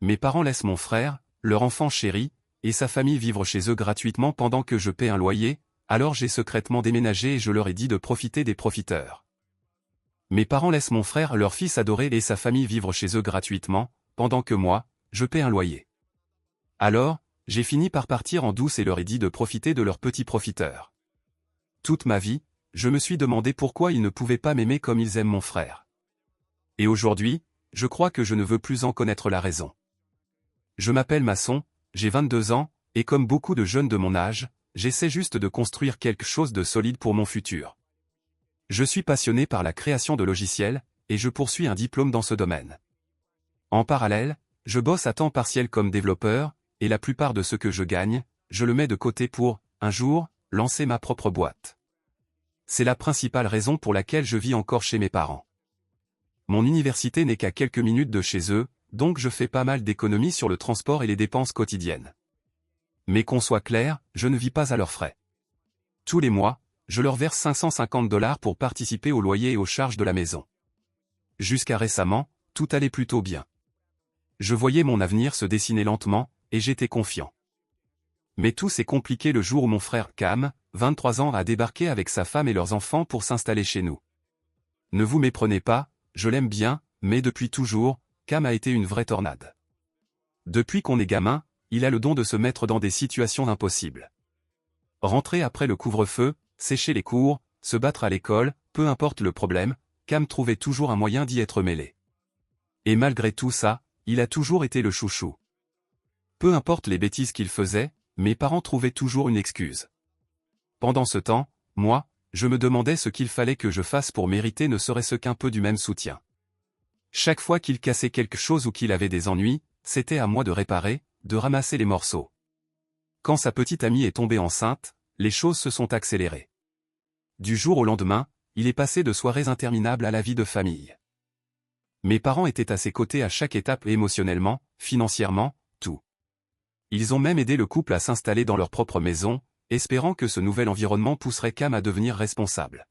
Mes parents laissent mon frère, leur enfant chéri, et sa famille vivre chez eux gratuitement pendant que je paie un loyer, alors j'ai secrètement déménagé et je leur ai dit de profiter des profiteurs. Mes parents laissent mon frère, leur fils adoré et sa famille vivre chez eux gratuitement, pendant que moi, je paie un loyer. Alors, j'ai fini par partir en douce et leur ai dit de profiter de leurs petits profiteurs. Toute ma vie, je me suis demandé pourquoi ils ne pouvaient pas m'aimer comme ils aiment mon frère. Et aujourd'hui, je crois que je ne veux plus en connaître la raison. Je m'appelle Masson, j'ai 22 ans, et comme beaucoup de jeunes de mon âge, j'essaie juste de construire quelque chose de solide pour mon futur. Je suis passionné par la création de logiciels, et je poursuis un diplôme dans ce domaine. En parallèle, je bosse à temps partiel comme développeur, et la plupart de ce que je gagne, je le mets de côté pour, un jour, lancer ma propre boîte. C'est la principale raison pour laquelle je vis encore chez mes parents. Mon université n'est qu'à quelques minutes de chez eux, donc je fais pas mal d'économies sur le transport et les dépenses quotidiennes. Mais qu'on soit clair, je ne vis pas à leurs frais. Tous les mois, je leur verse 550 $ pour participer au loyer et aux charges de la maison. Jusqu'à récemment, tout allait plutôt bien. Je voyais mon avenir se dessiner lentement, et j'étais confiant. Mais tout s'est compliqué le jour où mon frère Cam, 23 ans, a débarqué avec sa femme et leurs enfants pour s'installer chez nous. Ne vous méprenez pas, je l'aime bien, mais depuis toujours, Cam a été une vraie tornade. Depuis qu'on est gamin, il a le don de se mettre dans des situations impossibles. Rentrer après le couvre-feu, sécher les cours, se battre à l'école, peu importe le problème, Cam trouvait toujours un moyen d'y être mêlé. Et malgré tout ça, il a toujours été le chouchou. Peu importe les bêtises qu'il faisait, mes parents trouvaient toujours une excuse. Pendant ce temps, moi, je me demandais ce qu'il fallait que je fasse pour mériter ne serait-ce qu'un peu du même soutien. Chaque fois qu'il cassait quelque chose ou qu'il avait des ennuis, c'était à moi de réparer, de ramasser les morceaux. Quand sa petite amie est tombée enceinte, les choses se sont accélérées. Du jour au lendemain, il est passé de soirées interminables à la vie de famille. Mes parents étaient à ses côtés à chaque étape émotionnellement, financièrement, tout. Ils ont même aidé le couple à s'installer dans leur propre maison, espérant que ce nouvel environnement pousserait Cam à devenir responsable.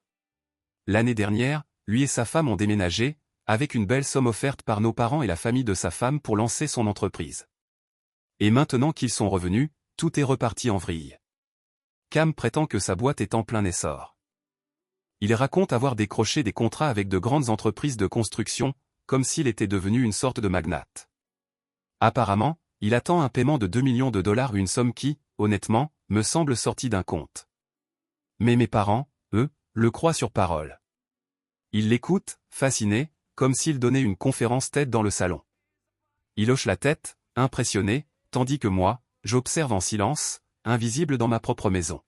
L'année dernière, lui et sa femme ont déménagé, avec une belle somme offerte par nos parents et la famille de sa femme pour lancer son entreprise. Et maintenant qu'ils sont revenus, tout est reparti en vrille. Cam prétend que sa boîte est en plein essor. Il raconte avoir décroché des contrats avec de grandes entreprises de construction, comme s'il était devenu une sorte de magnate. Apparemment, il attend un paiement de 2 millions de $, une somme qui, honnêtement, me semble sortie d'un conte. Mais mes parents, eux, le croient sur parole. Ils l'écoutent, fascinés, comme s'il donnait une conférence TED dans le salon. Il hoche la tête, impressionné, tandis que moi, j'observe en silence, invisible dans ma propre maison.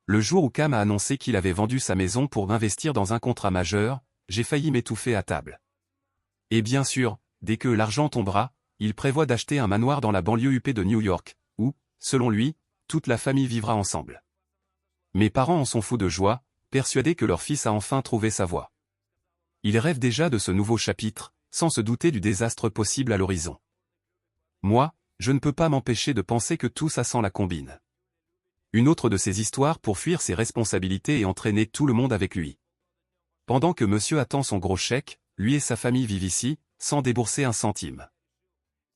Le jour où Cam a annoncé qu'il avait vendu sa maison pour investir dans un contrat majeur, j'ai failli m'étouffer à table. Et bien sûr, dès que l'argent tombera, il prévoit d'acheter un manoir dans la banlieue huppée de New York, où, selon lui, toute la famille vivra ensemble. Mes parents en sont fous de joie, persuadés que leur fils a enfin trouvé sa voie. Ils rêvent déjà de ce nouveau chapitre, sans se douter du désastre possible à l'horizon. Moi, je ne peux pas m'empêcher de penser que tout ça sent la combine. Une autre de ces histoires pour fuir ses responsabilités et entraîner tout le monde avec lui. Pendant que monsieur attend son gros chèque, lui et sa famille vivent ici, sans débourser un centime.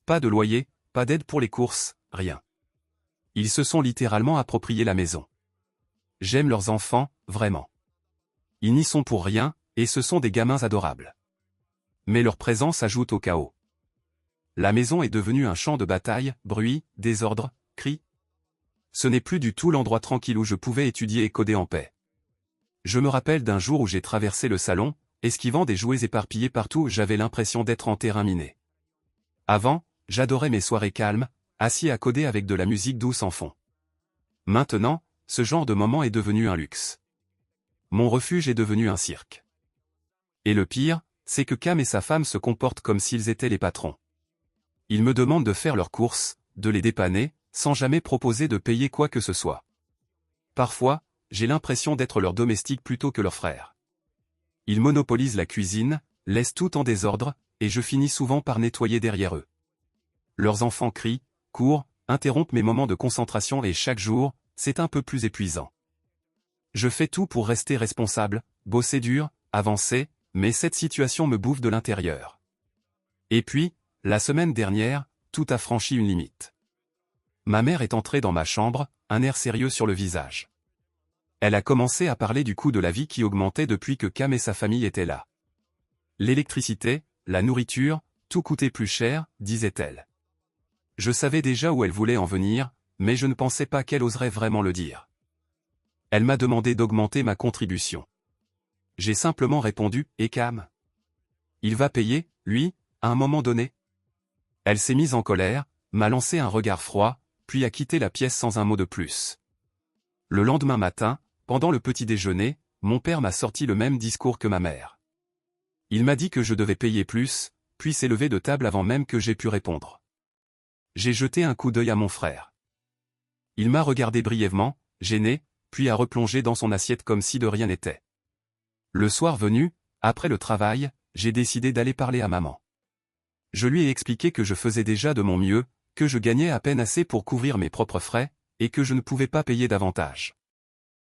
Pas de loyer, pas d'aide pour les courses, rien. Ils se sont littéralement approprié la maison. J'aime leurs enfants, vraiment. Ils n'y sont pour rien, et ce sont des gamins adorables. Mais leur présence ajoute au chaos. La maison est devenue un champ de bataille, bruit, désordre, cris. Ce n'est plus du tout l'endroit tranquille où je pouvais étudier et coder en paix. Je me rappelle d'un jour où j'ai traversé le salon, esquivant des jouets éparpillés partout, j'avais l'impression d'être en terrain miné. Avant, j'adorais mes soirées calmes, assis à coder avec de la musique douce en fond. Maintenant, ce genre de moment est devenu un luxe. Mon refuge est devenu un cirque. Et le pire, c'est que Cam et sa femme se comportent comme s'ils étaient les patrons. Ils me demandent de faire leurs courses, de les dépanner, sans jamais proposer de payer quoi que ce soit. Parfois, j'ai l'impression d'être leur domestique plutôt que leur frère. Ils monopolisent la cuisine, laissent tout en désordre, et je finis souvent par nettoyer derrière eux. Leurs enfants crient, courent, interrompent mes moments de concentration et chaque jour, c'est un peu plus épuisant. Je fais tout pour rester responsable, bosser dur, avancer, mais cette situation me bouffe de l'intérieur. Et puis, la semaine dernière, tout a franchi une limite. Ma mère est entrée dans ma chambre, un air sérieux sur le visage. Elle a commencé à parler du coût de la vie qui augmentait depuis que Cam et sa famille étaient là. L'électricité, la nourriture, tout coûtait plus cher, disait-elle. Je savais déjà où elle voulait en venir, mais je ne pensais pas qu'elle oserait vraiment le dire. Elle m'a demandé d'augmenter ma contribution. J'ai simplement répondu « Et Cam ? Il va payer, lui, à un moment donné ?» Elle s'est mise en colère, m'a lancé un regard froid, puis a quitté la pièce sans un mot de plus. Le lendemain matin, pendant le petit déjeuner, mon père m'a sorti le même discours que ma mère. Il m'a dit que je devais payer plus, puis s'est levé de table avant même que j'aie pu répondre. J'ai jeté un coup d'œil à mon frère. Il m'a regardé brièvement, gêné, puis a replongé dans son assiette comme si de rien n'était. Le soir venu, après le travail, j'ai décidé d'aller parler à maman. Je lui ai expliqué que je faisais déjà de mon mieux, que je gagnais à peine assez pour couvrir mes propres frais, et que je ne pouvais pas payer davantage.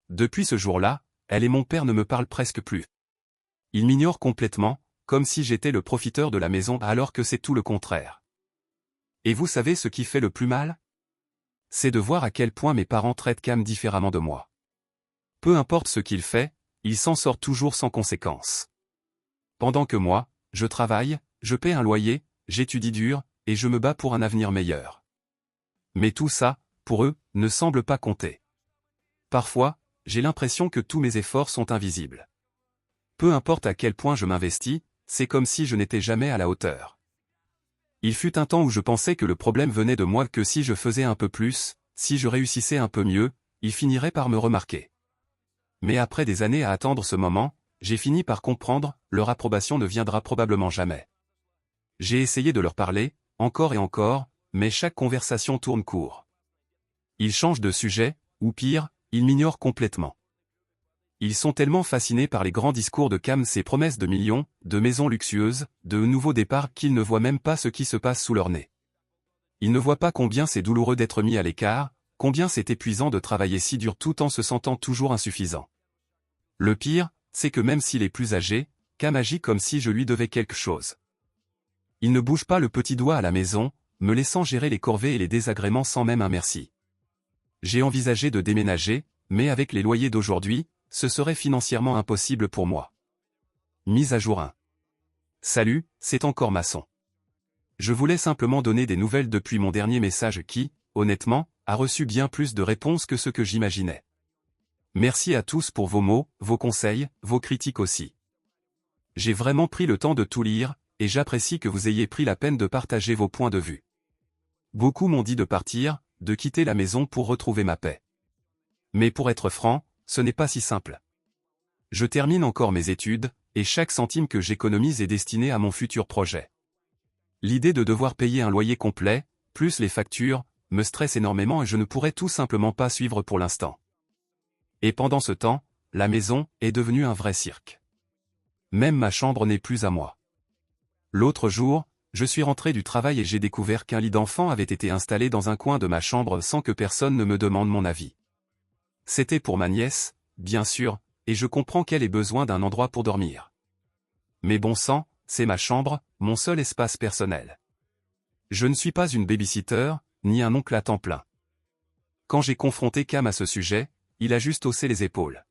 Depuis ce jour-là, elle et mon père ne me parlent presque plus. Ils m'ignorent complètement, comme si j'étais le profiteur de la maison alors que c'est tout le contraire. Et vous savez ce qui fait le plus mal ? C'est de voir à quel point mes parents traitent Cam différemment de moi. Peu importe ce qu'il fait, il s'en sort toujours sans conséquence. Pendant que moi, je travaille, je paie un loyer, j'étudie dur, et je me bats pour un avenir meilleur. Mais tout ça, pour eux, ne semble pas compter. Parfois, j'ai l'impression que tous mes efforts sont invisibles. Peu importe à quel point je m'investis, c'est comme si je n'étais jamais à la hauteur. Il fut un temps où je pensais que le problème venait de moi, que si je faisais un peu plus, si je réussissais un peu mieux, ils finiraient par me remarquer. Mais après des années à attendre ce moment, j'ai fini par comprendre, leur approbation ne viendra probablement jamais. J'ai essayé de leur parler, encore et encore, mais chaque conversation tourne court. Ils changent de sujet, ou pire, ils m'ignorent complètement. Ils sont tellement fascinés par les grands discours de Cam, ses promesses de millions, de maisons luxueuses, de nouveaux départs qu'ils ne voient même pas ce qui se passe sous leur nez. Ils ne voient pas combien c'est douloureux d'être mis à l'écart, combien c'est épuisant de travailler si dur tout en se sentant toujours insuffisant. Le pire, c'est que même s'il est plus âgé, Cam agit comme si je lui devais quelque chose. Il ne bouge pas le petit doigt à la maison, me laissant gérer les corvées et les désagréments sans même un merci. J'ai envisagé de déménager, mais avec les loyers d'aujourd'hui, ce serait financièrement impossible pour moi. Mise à jour 1. Salut, c'est encore Masson. Je voulais simplement donner des nouvelles depuis mon dernier message qui, honnêtement, a reçu bien plus de réponses que ce que j'imaginais. Merci à tous pour vos mots, vos conseils, vos critiques aussi. J'ai vraiment pris le temps de tout lire, et j'apprécie que vous ayez pris la peine de partager vos points de vue. Beaucoup m'ont dit de partir, de quitter la maison pour retrouver ma paix. Mais pour être franc, ce n'est pas si simple. Je termine encore mes études, et chaque centime que j'économise est destiné à mon futur projet. L'idée de devoir payer un loyer complet, plus les factures, me stresse énormément et je ne pourrais tout simplement pas suivre pour l'instant. Et pendant ce temps, la maison est devenue un vrai cirque. Même ma chambre n'est plus à moi. L'autre jour, je suis rentré du travail et j'ai découvert qu'un lit d'enfant avait été installé dans un coin de ma chambre sans que personne ne me demande mon avis. C'était pour ma nièce, bien sûr, et je comprends qu'elle ait besoin d'un endroit pour dormir. Mais bon sang, c'est ma chambre, mon seul espace personnel. Je ne suis pas une babysitter, ni un oncle à temps plein. Quand j'ai confronté Cam à ce sujet, il a juste haussé les épaules.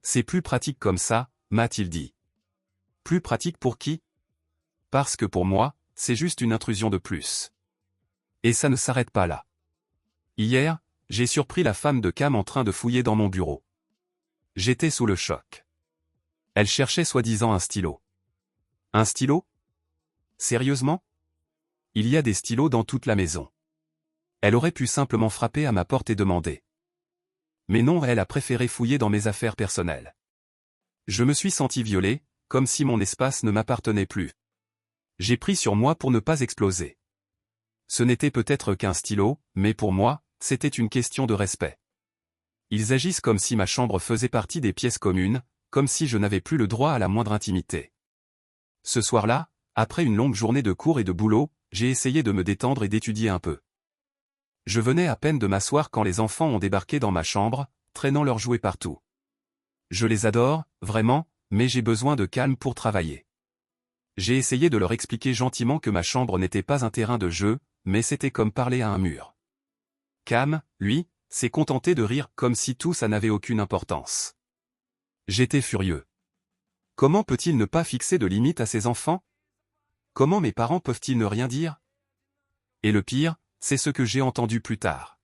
C'est plus pratique comme ça, m'a-t-il dit. Plus pratique pour qui ? Parce que pour moi, c'est juste une intrusion de plus. Et ça ne s'arrête pas là. Hier, j'ai surpris la femme de Cam en train de fouiller dans mon bureau. J'étais sous le choc. Elle cherchait soi-disant un stylo. Un stylo ? Sérieusement ? Il y a des stylos dans toute la maison. Elle aurait pu simplement frapper à ma porte et demander. Mais non, elle a préféré fouiller dans mes affaires personnelles. Je me suis senti violé, comme si mon espace ne m'appartenait plus. J'ai pris sur moi pour ne pas exploser. Ce n'était peut-être qu'un stylo, mais pour moi, c'était une question de respect. Ils agissent comme si ma chambre faisait partie des pièces communes, comme si je n'avais plus le droit à la moindre intimité. Ce soir-là, après une longue journée de cours et de boulot, j'ai essayé de me détendre et d'étudier un peu. Je venais à peine de m'asseoir quand les enfants ont débarqué dans ma chambre, traînant leurs jouets partout. Je les adore, vraiment, mais j'ai besoin de calme pour travailler. J'ai essayé de leur expliquer gentiment que ma chambre n'était pas un terrain de jeu, mais c'était comme parler à un mur. Cam, lui, s'est contenté de rire comme si tout ça n'avait aucune importance. J'étais furieux. Comment peut-il ne pas fixer de limites à ses enfants? Comment mes parents peuvent-ils ne rien dire? Et le pire, c'est ce que j'ai entendu plus tard.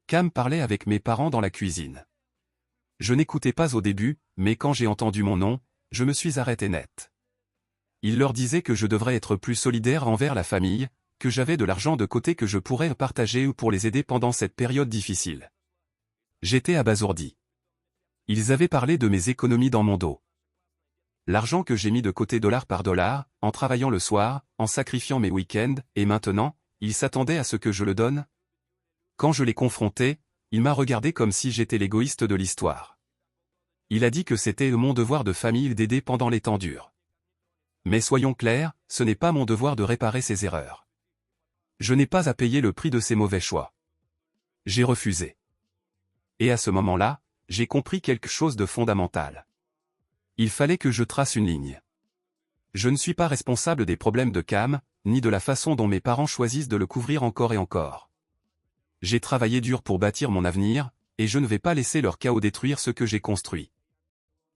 Cam parlait avec mes parents dans la cuisine. Je n'écoutais pas au début, mais quand j'ai entendu mon nom, je me suis arrêté net. Il leur disait que je devrais être plus solidaire envers la famille, que j'avais de l'argent de côté que je pourrais partager ou pour les aider pendant cette période difficile. J'étais abasourdi. Ils avaient parlé de mes économies dans mon dos. L'argent que j'ai mis de côté dollar par dollar, en travaillant le soir, en sacrifiant mes week-ends, et maintenant, ils s'attendaient à ce que je le donne? Quand je l'ai confronté, il m'a regardé comme si j'étais l'égoïste de l'histoire. Il a dit que c'était mon devoir de famille d'aider pendant les temps durs. Mais soyons clairs, ce n'est pas mon devoir de réparer ses erreurs. Je n'ai pas à payer le prix de ses mauvais choix. J'ai refusé. Et à ce moment-là, j'ai compris quelque chose de fondamental. Il fallait que je trace une ligne. Je ne suis pas responsable des problèmes de Cam, ni de la façon dont mes parents choisissent de le couvrir encore et encore. J'ai travaillé dur pour bâtir mon avenir, et je ne vais pas laisser leur chaos détruire ce que j'ai construit.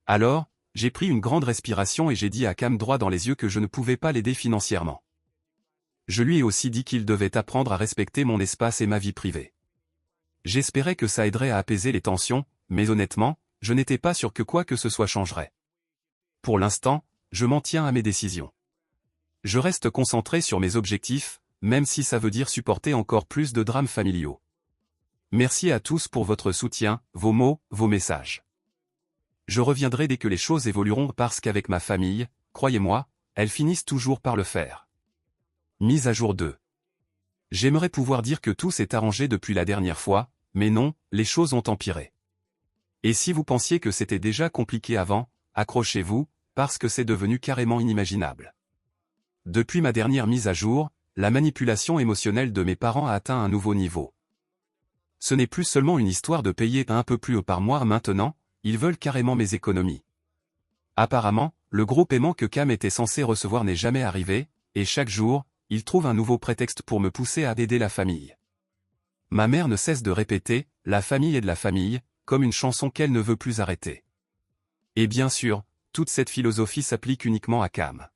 Alors, j'ai pris une grande respiration et j'ai dit à Cam droit dans les yeux que je ne pouvais pas l'aider financièrement. Je lui ai aussi dit qu'il devait apprendre à respecter mon espace et ma vie privée. J'espérais que ça aiderait à apaiser les tensions, mais honnêtement, je n'étais pas sûr que quoi que ce soit changerait. Pour l'instant, je m'en tiens à mes décisions. Je reste concentré sur mes objectifs, même si ça veut dire supporter encore plus de drames familiaux. Merci à tous pour votre soutien, vos mots, vos messages. Je reviendrai dès que les choses évolueront parce qu'avec ma famille, croyez-moi, elles finissent toujours par le faire. Mise à jour 2. J'aimerais pouvoir dire que tout s'est arrangé depuis la dernière fois, mais non, les choses ont empiré. Et si vous pensiez que c'était déjà compliqué avant, accrochez-vous, parce que c'est devenu carrément inimaginable. Depuis ma dernière mise à jour, la manipulation émotionnelle de mes parents a atteint un nouveau niveau. Ce n'est plus seulement une histoire de payer un peu plus par mois maintenant, ils veulent carrément mes économies. Apparemment, le gros paiement que Cam était censé recevoir n'est jamais arrivé, et chaque jour, ils trouvent un nouveau prétexte pour me pousser à aider la famille. Ma mère ne cesse de répéter « la famille est de la famille », comme une chanson qu'elle ne veut plus arrêter. Et bien sûr, toute cette philosophie s'applique uniquement à Cam.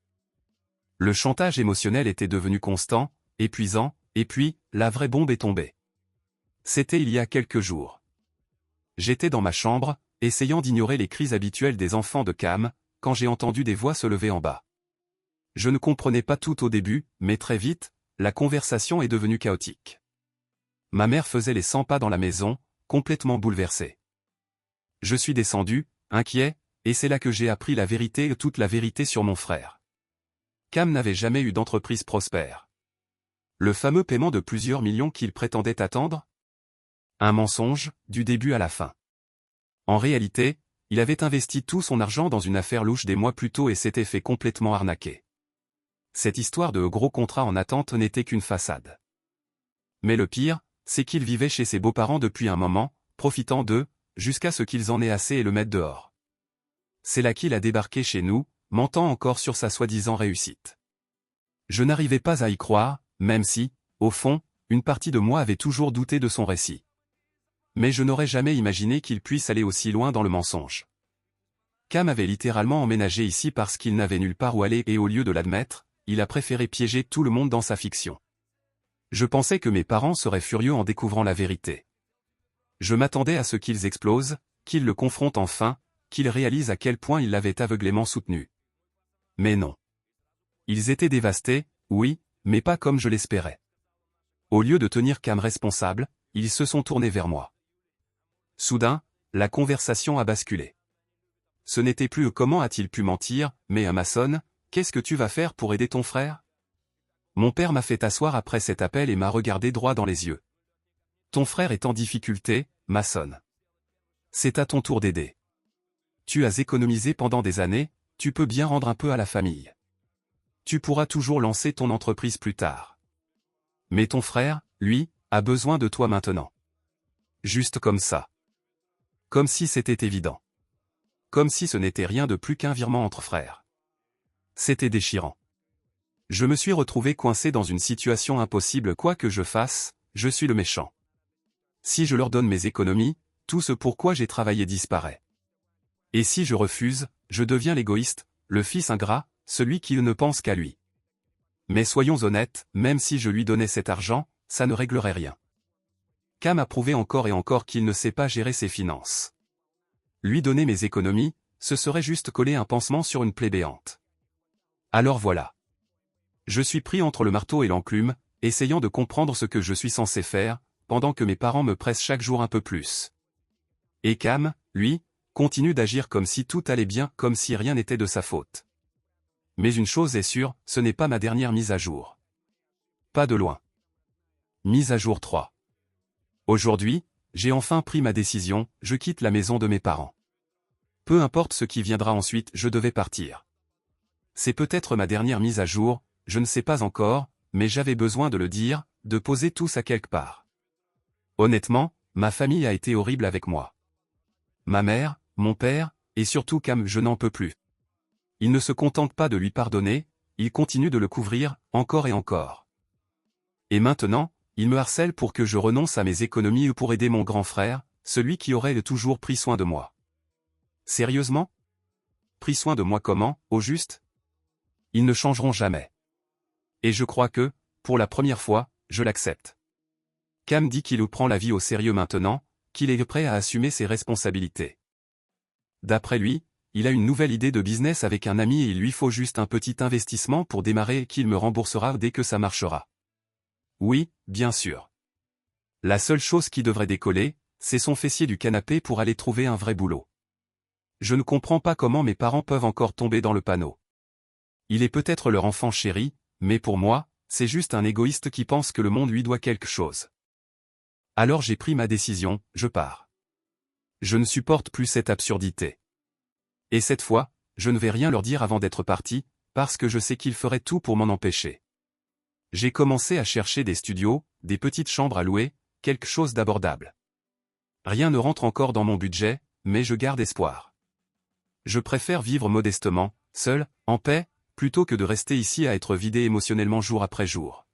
Le chantage émotionnel était devenu constant, épuisant, et puis, la vraie bombe est tombée. C'était il y a quelques jours. J'étais dans ma chambre, essayant d'ignorer les cris habituelles des enfants de Cam, quand j'ai entendu des voix se lever en bas. Je ne comprenais pas tout au début, mais très vite, la conversation est devenue chaotique. Ma mère faisait les 100 pas dans la maison, complètement bouleversée. Je suis descendu, inquiet, et c'est là que j'ai appris la vérité et toute la vérité sur mon frère. Cam n'avait jamais eu d'entreprise prospère. Le fameux paiement de plusieurs millions qu'il prétendait attendre? Un mensonge, du début à la fin. En réalité, il avait investi tout son argent dans une affaire louche des mois plus tôt et s'était fait complètement arnaquer. Cette histoire de gros contrat en attente n'était qu'une façade. Mais le pire, c'est qu'il vivait chez ses beaux-parents depuis un moment, profitant d'eux, jusqu'à ce qu'ils en aient assez et le mettent dehors. C'est là qu'il a débarqué chez nous, mentant encore sur sa soi-disant réussite. Je n'arrivais pas à y croire, même si, au fond, une partie de moi avait toujours douté de son récit. Mais je n'aurais jamais imaginé qu'il puisse aller aussi loin dans le mensonge. Cam avait littéralement emménagé ici parce qu'il n'avait nulle part où aller et au lieu de l'admettre, il a préféré piéger tout le monde dans sa fiction. Je pensais que mes parents seraient furieux en découvrant la vérité. Je m'attendais à ce qu'ils explosent, qu'ils le confrontent enfin, qu'ils réalisent à quel point ils l'avaient aveuglément soutenu. Mais non. Ils étaient dévastés, oui, mais pas comme je l'espérais. Au lieu de tenir Cam responsable, ils se sont tournés vers moi. Soudain, la conversation a basculé. Ce n'était plus comment a-t-il pu mentir, mais Mason, qu'est-ce que tu vas faire pour aider ton frère? Mon père m'a fait asseoir après cet appel et m'a regardé droit dans les yeux. Ton frère est en difficulté, Mason. C'est à ton tour d'aider. Tu as économisé pendant des années, tu peux bien rendre un peu à la famille. Tu pourras toujours lancer ton entreprise plus tard. Mais ton frère, lui, a besoin de toi maintenant. Juste comme ça. Comme si c'était évident. Comme si ce n'était rien de plus qu'un virement entre frères. C'était déchirant. Je me suis retrouvé coincé dans une situation impossible. Quoi que je fasse, je suis le méchant. Si je leur donne mes économies, tout ce pourquoi j'ai travaillé disparaît. Et si je refuse, je deviens l'égoïste, le fils ingrat, celui qui ne pense qu'à lui. Mais soyons honnêtes, même si je lui donnais cet argent, ça ne réglerait rien. Cam a prouvé encore et encore qu'il ne sait pas gérer ses finances. Lui donner mes économies, ce serait juste coller un pansement sur une plaie béante. Alors voilà. Je suis pris entre le marteau et l'enclume, essayant de comprendre ce que je suis censé faire, pendant que mes parents me pressent chaque jour un peu plus. Et Cam, lui, continue d'agir comme si tout allait bien, comme si rien n'était de sa faute. Mais une chose est sûre, ce n'est pas ma dernière mise à jour. Pas de loin. Mise à jour 3. Aujourd'hui, j'ai enfin pris ma décision, je quitte la maison de mes parents. Peu importe ce qui viendra ensuite, je devais partir. C'est peut-être ma dernière mise à jour, je ne sais pas encore, mais j'avais besoin de le dire, de poser tout ça quelque part. Honnêtement, ma famille a été horrible avec moi. Ma mère, mon père, et surtout Cam, je n'en peux plus. Il ne se contente pas de lui pardonner, il continue de le couvrir, encore et encore. Et maintenant, il me harcèle pour que je renonce à mes économies ou pour aider mon grand frère, celui qui aurait toujours pris soin de moi. Sérieusement? Pris soin de moi comment, au juste? Ils ne changeront jamais. Et je crois que, pour la première fois, je l'accepte. Cam dit qu'il prend la vie au sérieux maintenant, qu'il est prêt à assumer ses responsabilités. D'après lui, il a une nouvelle idée de business avec un ami et il lui faut juste un petit investissement pour démarrer et qu'il me remboursera dès que ça marchera. Oui, bien sûr. La seule chose qui devrait décoller, c'est son fessier du canapé pour aller trouver un vrai boulot. Je ne comprends pas comment mes parents peuvent encore tomber dans le panneau. Il est peut-être leur enfant chéri, mais pour moi, c'est juste un égoïste qui pense que le monde lui doit quelque chose. Alors j'ai pris ma décision, je pars. Je ne supporte plus cette absurdité. Et cette fois, je ne vais rien leur dire avant d'être parti, parce que je sais qu'ils feraient tout pour m'en empêcher. J'ai commencé à chercher des studios, des petites chambres à louer, quelque chose d'abordable. Rien ne rentre encore dans mon budget, mais je garde espoir. Je préfère vivre modestement, seul, en paix, plutôt que de rester ici à être vidé émotionnellement jour après jour.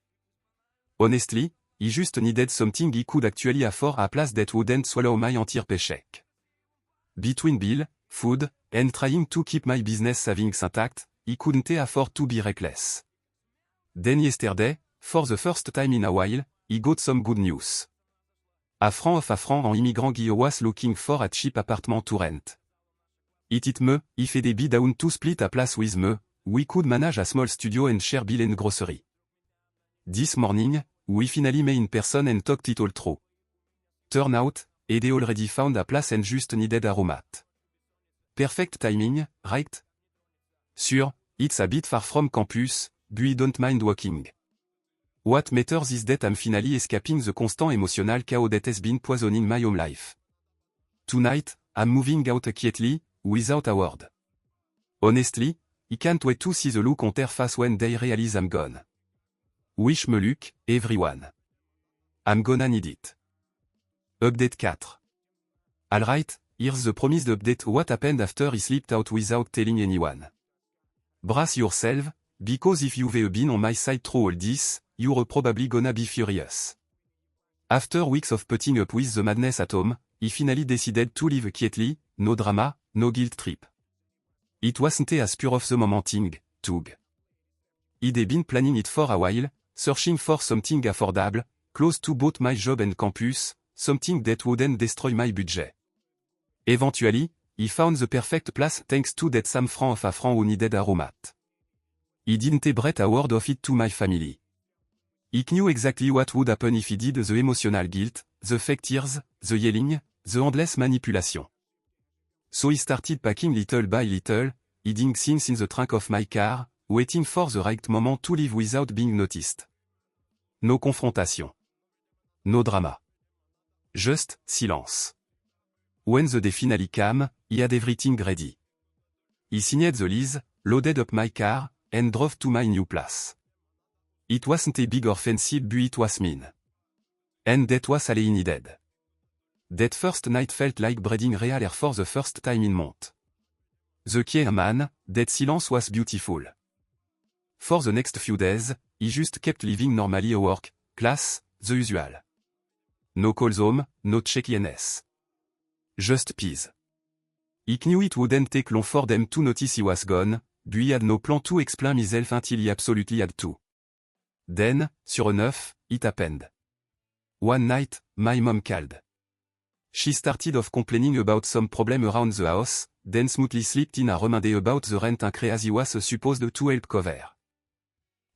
Honestly, I just needed something I could actually afford à place that wouldn't swallow my entire paycheck. Between bill, food, and trying to keep my business savings intact, I couldn't afford to be reckless. Then yesterday, for the first time in a while, I got some good news. A franc off a franc en immigrant I was looking for a cheap apartment to rent. It me, if a be down to split a place with me, we could manage a small studio and share bill and grocery. This morning, we finally met in person and talked it all through. Turn out, they already found a place and just needed a room at. Perfect timing, right? Sure, it's a bit far from campus, but I don't mind walking. What matters is that I'm finally escaping the constant emotional chaos that has been poisoning my home life. Tonight, I'm moving out quietly, without a word. Honestly, I can't wait to see the look on their face when they realize I'm gone. Wish me luck, everyone. I'm gonna need it. Update 4. Alright, here's the promised update. What happened after he slipped out without telling anyone. Brace yourself, because if you've been on my side through all this, you're probably gonna be furious. After weeks of putting up with the madness at home, he finally decided to live quietly, no drama, no guilt trip. It wasn't a spur of the moment thing, too. He'd been planning it for a while, searching for something affordable, close to both my job and campus, something that wouldn't destroy my budget. Eventually, he found the perfect place thanks to that Sam franc of a franc who needed a room at. He didn't breathe a word of it to my family. He knew exactly what would happen if he did. The emotional guilt, the fake tears, the yelling, the endless manipulation. So he started packing little by little, hiding things in the trunk of my car, waiting for the right moment to leave without being noticed. No confrontation. No drama. Just silence. When the day finally came, he had everything ready. He signed the lease, loaded up my car, and drove to my new place. It wasn't a big or fancy, but it was mean. And that was all he needed. That first night felt like breathing real air for the first time in months. The quiet man, that silence was beautiful. For the next few days, he just kept living normally at work, class, the usual. No calls home, no check-ins. Just peace. He knew it wouldn't take long for them to notice he was gone, but he had no plan to explain himself until he absolutely had to. Then, sure enough, it happened. One night, my mom called. She started off complaining about some problem around the house, then smoothly slipped in a reminder about the rent increase he was supposed to help cover.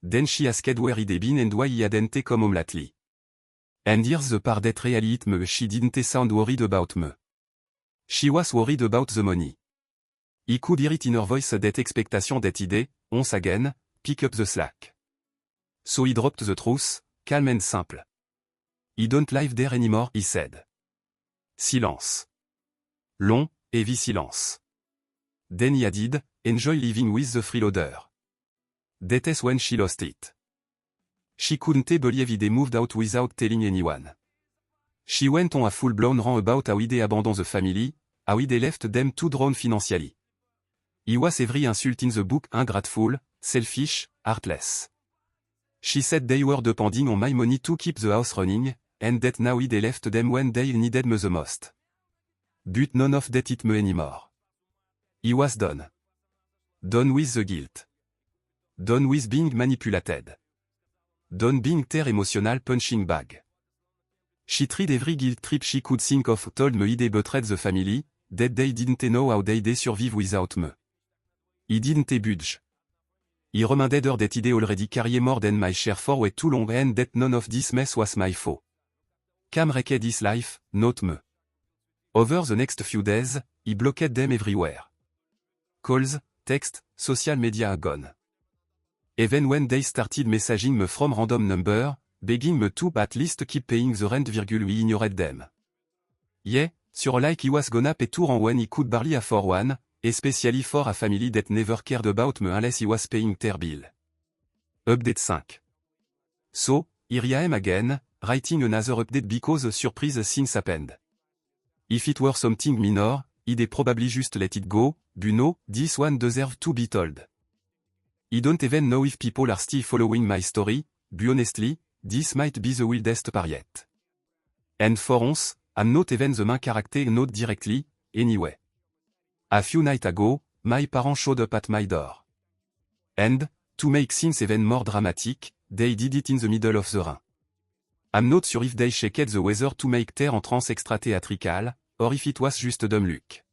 Then she asked where he'd been and why he hadn't come home lately. And here's the part that really hit me: she didn't sound worried about me. She was worried about the money. He could hear it in her voice that expectation that he'd, once again, pick up the slack. So he dropped the truth, calm and simple. He don't live there anymore, he said. Silence. Long, heavy silence. Then he added, enjoy living with the freeloader. That's when she lost it. She couldn't believe he'd moved out without telling anyone. She went on a full-blown rant about how he'd abandoned the family, how he'd left them to drown financially. He was every insult in the book: ungrateful, selfish, heartless. She said they were depending on my money to keep the house running, and that now he'd left them when they needed me the most. But none of that hit me anymore. He was done. Done with the guilt. Done with being manipulated. Done being their emotional punching bag. She tried every guilt trip she could think of, told me he'd betrayed the family, that they didn't know how they'd survive without me. He didn't budge. He reminded her that he'd already carried more than my share for way too long and that none of this mess was my fault. Cam wrecked his life, not me. Over the next few days, he blocked them everywhere. Calls, text, social media gone. Even when they started messaging me from random number, begging me to at least keep paying the rent, we ignored them. Yeah, sure, like he was gonna pay to rent when he could barely afford one, especially for a family that never cared about me unless he was paying their bill. Update 5. So, here I am again, writing another update because a surprise things happened. If it were something minor, he'd probably just let it go, but no, this one deserved to be told. I don't even know if people are still following my story, but honestly, this might be the wildest part yet. And for once, I'm not even the main character, not directly, anyway. A few nights ago, my parents showed up at my door. And, to make things even more dramatic, they did it in the middle of the rain. I'm not sure if they checked the weather to make their entrance extra theatrical, or if it was just dumb luck.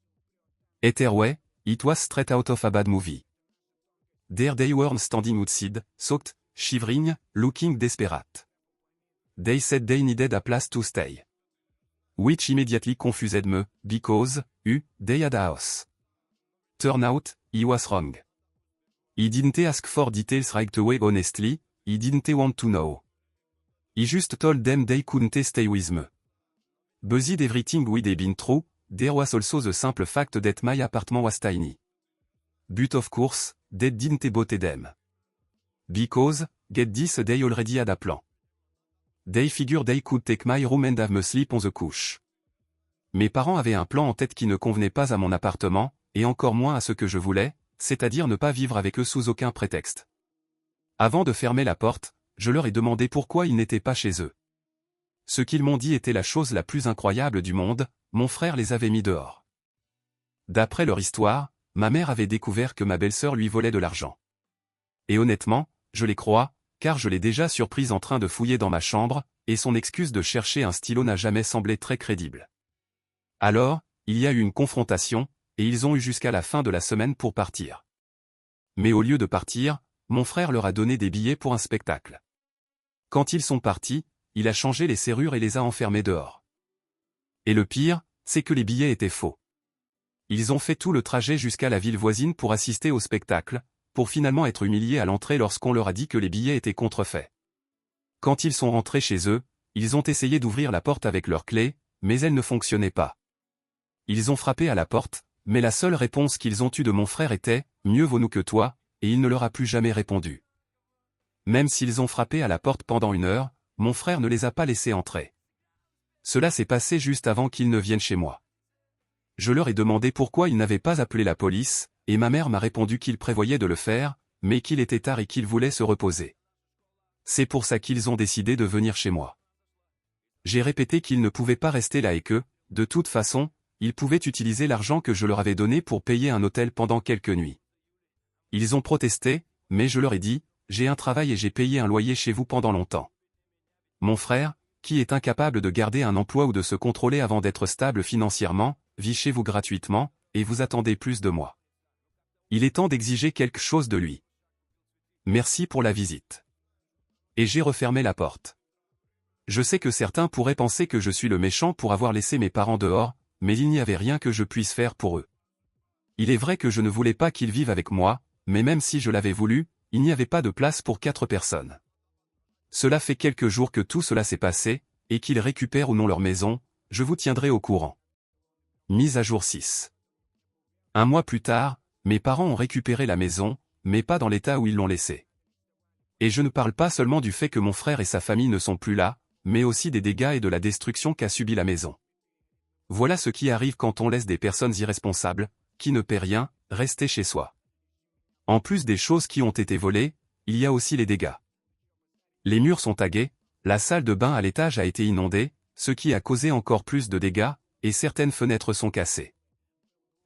Either way, it was straight out of a bad movie. There they were standing outside, soaked, shivering, looking desperate. They said they needed a place to stay. Which immediately confused me, because, they had a house. Turn out, he was wrong. He didn't ask for details right away, honestly, he didn't want to know. He just told them they couldn't stay with me. Beside everything we'd been through, there was also the simple fact that my apartment was tiny. But of course, that didn't bother them. Because, get this, they already had a plan. They figured they could take my room and have me sleep on the couch. Mes parents avaient un plan en tête qui ne convenait pas à mon appartement, et encore moins à ce que je voulais, c'est-à-dire ne pas vivre avec eux sous aucun prétexte. Avant de fermer la porte, je leur ai demandé pourquoi ils n'étaient pas chez eux. Ce qu'ils m'ont dit était la chose la plus incroyable du monde: mon frère les avait mis dehors. D'après leur histoire, ma mère avait découvert que ma belle-sœur lui volait de l'argent. Et honnêtement, je les crois, car je l'ai déjà surprise en train de fouiller dans ma chambre, et son excuse de chercher un stylo n'a jamais semblé très crédible. Alors, il y a eu une confrontation, et ils ont eu jusqu'à la fin de la semaine pour partir. Mais au lieu de partir, mon frère leur a donné des billets pour un spectacle. Quand ils sont partis, il a changé les serrures et les a enfermés dehors. Et le pire, c'est que les billets étaient faux. Ils ont fait tout le trajet jusqu'à la ville voisine pour assister au spectacle, pour finalement être humiliés à l'entrée lorsqu'on leur a dit que les billets étaient contrefaits. Quand ils sont rentrés chez eux, ils ont essayé d'ouvrir la porte avec leur clé, mais elle ne fonctionnait pas. Ils ont frappé à la porte, mais la seule réponse qu'ils ont eue de mon frère était « Mieux vaut nous que toi », et il ne leur a plus jamais répondu. Même s'ils ont frappé à la porte pendant 1 heure, mon frère ne les a pas laissés entrer. Cela s'est passé juste avant qu'ils ne viennent chez moi. Je leur ai demandé pourquoi ils n'avaient pas appelé la police, et ma mère m'a répondu qu'ils prévoyaient de le faire, mais qu'il était tard et qu'ils voulaient se reposer. C'est pour ça qu'ils ont décidé de venir chez moi. J'ai répété qu'ils ne pouvaient pas rester là et que, de toute façon, ils pouvaient utiliser l'argent que je leur avais donné pour payer un hôtel pendant quelques nuits. Ils ont protesté, mais je leur ai dit, j'ai un travail et j'ai payé un loyer chez vous pendant longtemps. Mon frère, qui est incapable de garder un emploi ou de se contrôler avant d'être stable financièrement, vit chez vous gratuitement, et vous attendez plus de moi. Il est temps d'exiger quelque chose de lui. Merci pour la visite. Et j'ai refermé la porte. Je sais que certains pourraient penser que je suis le méchant pour avoir laissé mes parents dehors, mais il n'y avait rien que je puisse faire pour eux. Il est vrai que je ne voulais pas qu'ils vivent avec moi, mais même si je l'avais voulu, il n'y avait pas de place pour 4 personnes. Cela fait quelques jours que tout cela s'est passé, et qu'ils récupèrent ou non leur maison, je vous tiendrai au courant. Mise à jour 6. Un mois plus tard, mes parents ont récupéré la maison, mais pas dans l'état où ils l'ont laissée. Et je ne parle pas seulement du fait que mon frère et sa famille ne sont plus là, mais aussi des dégâts et de la destruction qu'a subi la maison. Voilà ce qui arrive quand on laisse des personnes irresponsables, qui ne paient rien, rester chez soi. En plus des choses qui ont été volées, il y a aussi les dégâts. Les murs sont tagués, la salle de bain à l'étage a été inondée, ce qui a causé encore plus de dégâts, et certaines fenêtres sont cassées.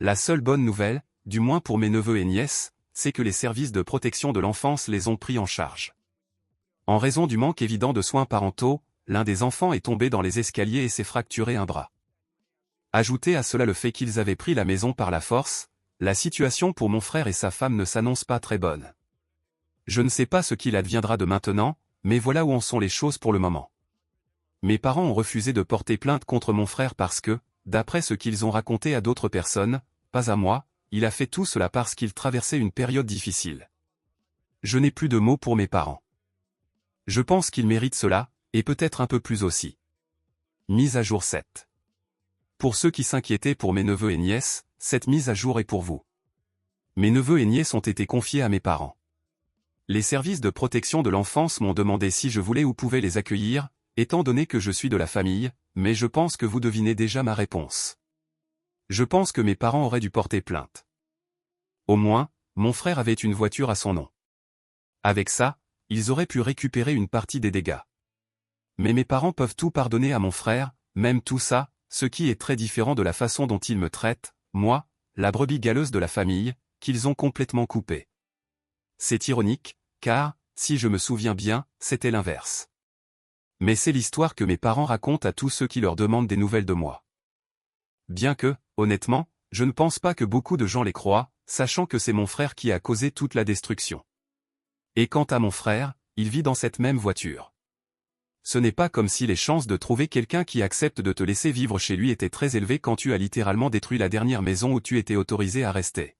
La seule bonne nouvelle, du moins pour mes neveux et nièces, c'est que les services de protection de l'enfance les ont pris en charge. En raison du manque évident de soins parentaux, l'un des enfants est tombé dans les escaliers et s'est fracturé un bras. Ajoutez à cela le fait qu'ils avaient pris la maison par la force, la situation pour mon frère et sa femme ne s'annonce pas très bonne. Je ne sais pas ce qu'il adviendra de maintenant, mais voilà où en sont les choses pour le moment. Mes parents ont refusé de porter plainte contre mon frère parce que, d'après ce qu'ils ont raconté à d'autres personnes, pas à moi, il a fait tout cela parce qu'il traversait une période difficile. Je n'ai plus de mots pour mes parents. Je pense qu'ils méritent cela, et peut-être un peu plus aussi. Mise à jour 7. Pour ceux qui s'inquiétaient pour mes neveux et nièces, cette mise à jour est pour vous. Mes neveux et nièces ont été confiés à mes parents. Les services de protection de l'enfance m'ont demandé si je voulais ou pouvais les accueillir, étant donné que je suis de la famille, mais je pense que vous devinez déjà ma réponse. Je pense que mes parents auraient dû porter plainte. Au moins, mon frère avait une voiture à son nom. Avec ça, ils auraient pu récupérer une partie des dégâts. Mais mes parents peuvent tout pardonner à mon frère, même tout ça, ce qui est très différent de la façon dont ils me traitent, moi, la brebis galeuse de la famille, qu'ils ont complètement coupée. C'est ironique, car, si je me souviens bien, c'était l'inverse. Mais c'est l'histoire que mes parents racontent à tous ceux qui leur demandent des nouvelles de moi. Bien que, honnêtement, je ne pense pas que beaucoup de gens les croient, sachant que c'est mon frère qui a causé toute la destruction. Et quant à mon frère, il vit dans cette même voiture. Ce n'est pas comme si les chances de trouver quelqu'un qui accepte de te laisser vivre chez lui étaient très élevées quand tu as littéralement détruit la dernière maison où tu étais autorisé à rester.